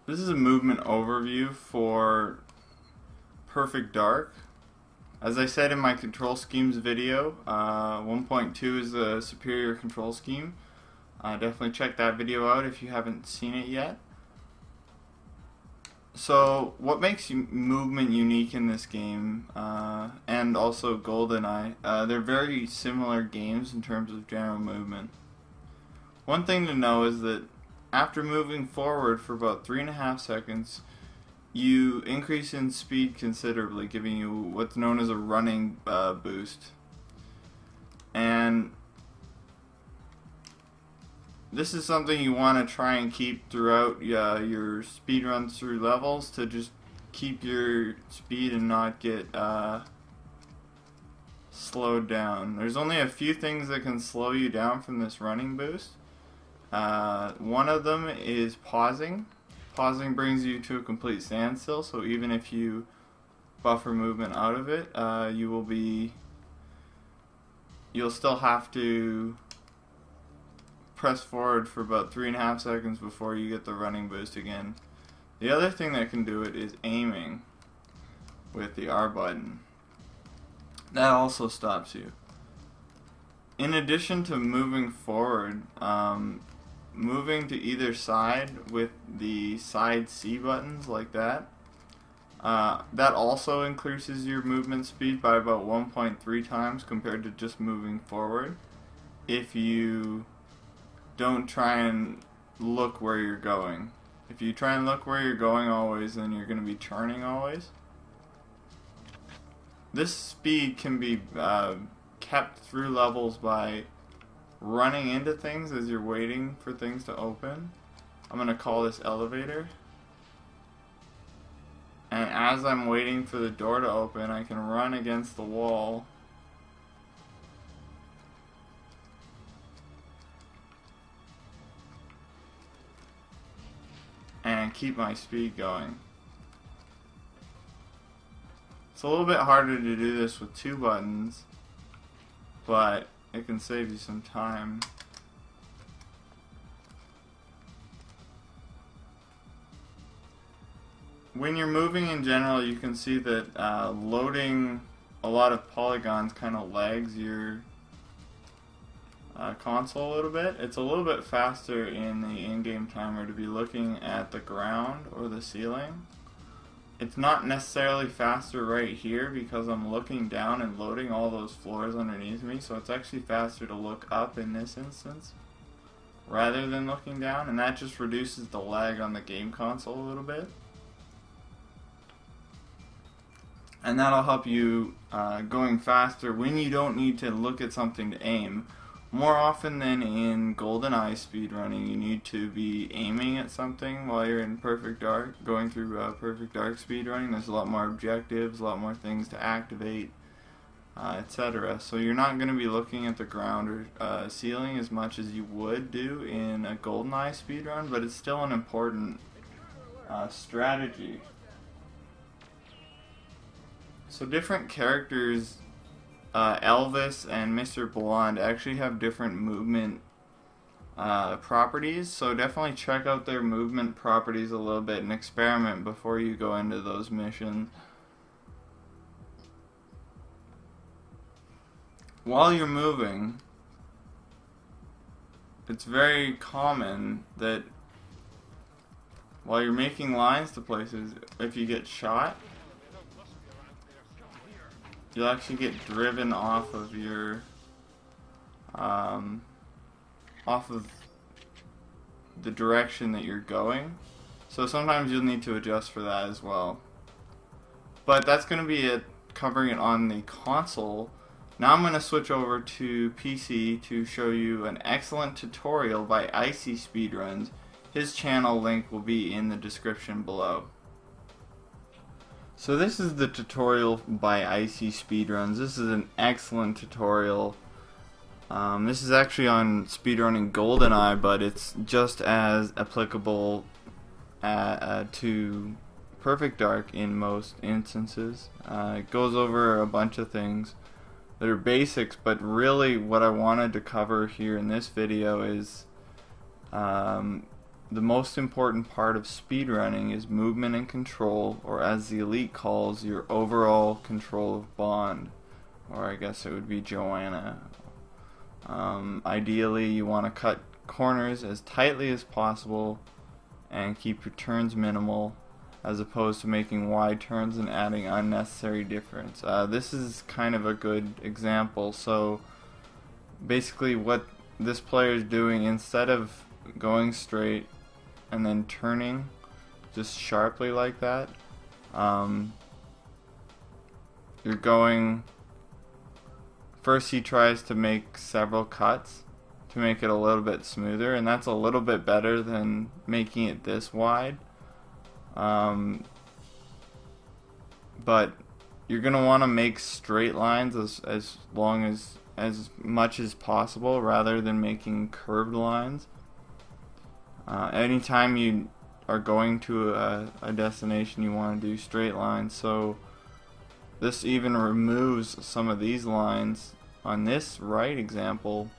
This is a movement overview for Perfect Dark. As I said in my control schemes video, 1.2 is a superior control scheme. Definitely check that video out if you haven't seen it yet. So, what makes movement unique in this game, and also Goldeneye, they're very similar games in terms of general movement. One thing to know is that after moving forward for about 3.5 seconds, you increase in speed considerably, giving you what's known as a running boost. And this is something you want to try and keep throughout your speed runs through levels, to just keep your speed and not get slowed down. There's only a few things that can slow you down from this running boost. One of them is pausing. Pausing brings you to a complete standstill, so even if you buffer movement out of it, you'll still have to press forward for about 3.5 seconds before you get the running boost again. The other thing that can do it is aiming with the R button. That also stops you. In addition to moving forward, moving to either side with the side C buttons like that, that also increases your movement speed by about 1.3 times compared to just moving forward, if you don't try and look where you're going. If you try and look where you're going always, then you're going to be turning always. This speed can be kept through levels by running into things as you're waiting for things to open. I'm going to call this elevator. And as I'm waiting for the door to open, I can run against the wall and keep my speed going. It's a little bit harder to do this with 2 buttons, but it can save you some time. When you're moving in general, you can see that loading a lot of polygons kind of lags your console a little bit. It's a little bit faster in the in-game timer to be looking at the ground or the ceiling. It's not necessarily faster right here because I'm looking down and loading all those floors underneath me, so it's actually faster to look up in this instance rather than looking down, and that just reduces the lag on the game console a little bit. And that'll help you going faster when you don't need to look at something to aim. More often than in Goldeneye speedrunning, you need to be aiming at something while you're in Perfect Dark, going through Perfect Dark speedrunning. There's a lot more objectives, a lot more things to activate, etc. So you're not going to be looking at the ground or ceiling as much as you would do in a Goldeneye speedrun, but it's still an important strategy. So different characters, Elvis and Mr. Blonde, actually have different movement properties, so definitely check out their movement properties a little bit and experiment before you go into those missions. While you're moving, it's very common that while you're making lines to places, if you get shot, you'll actually get driven off of your off of the direction that you're going. So sometimes you'll need to adjust for that as well. But that's going to be it, covering it on the console. Now I'm going to switch over to PC to show you an excellent tutorial by Icy Speedruns. His channel link will be in the description below. So this is the tutorial by Icy Speedruns. This is an excellent tutorial. This is actually on speedrunning Goldeneye, but it's just as applicable to Perfect Dark in most instances. It goes over a bunch of things that are basics, but really what I wanted to cover here in this video is the most important part of speedrunning is movement and control, or as the elite calls, your overall control of Bond, or I guess it would be Joanna. Ideally, you want to cut corners as tightly as possible and keep your turns minimal, as opposed to making wide turns and adding unnecessary difference. This is kind of a good example. So basically what this player is doing, instead of going straight and then turning just sharply like that, you're going, first he tries to make several cuts to make it a little bit smoother, and that's a little bit better than making it this wide. But you're going to want to make straight lines as much as possible, rather than making curved lines. Anytime you are going to a destination, you want to do straight lines. So this even removes some of these lines on this right example,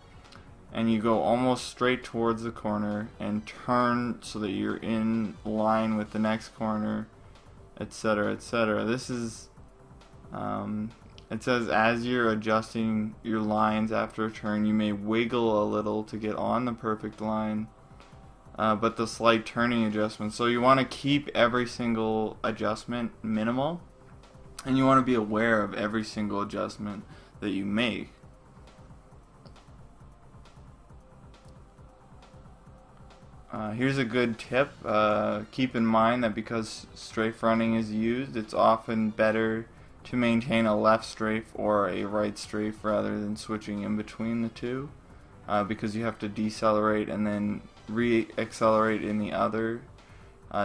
and you go almost straight towards the corner and turn so that you're in line with the next corner, etc., etc. This is, it says as you're adjusting your lines after a turn, you may wiggle a little to get on the perfect line, but the slight turning adjustment. So you want to keep every single adjustment minimal, and you want to be aware of every single adjustment that you make. Here's a good tip. Keep in mind that because strafe running is used, it's often better to maintain a left strafe or a right strafe rather than switching in between the two, because you have to decelerate and then re-accelerate in the other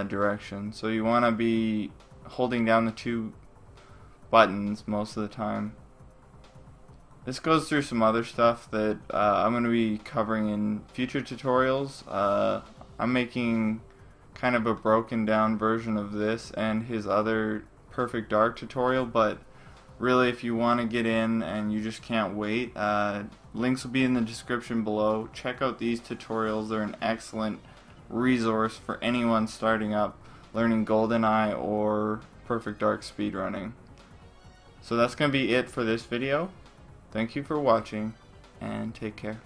direction. So you want to be holding down the two buttons most of the time. This goes through some other stuff that I'm going to be covering in future tutorials. I'm making kind of a broken down version of this and his other Perfect Dark tutorial, but really if you want to get in and you just can't wait, links will be in the description below. Check out these tutorials. They're an excellent resource for anyone starting up learning Goldeneye or Perfect Dark speedrunning. So that's going to be it for this video. Thank you for watching, and take care.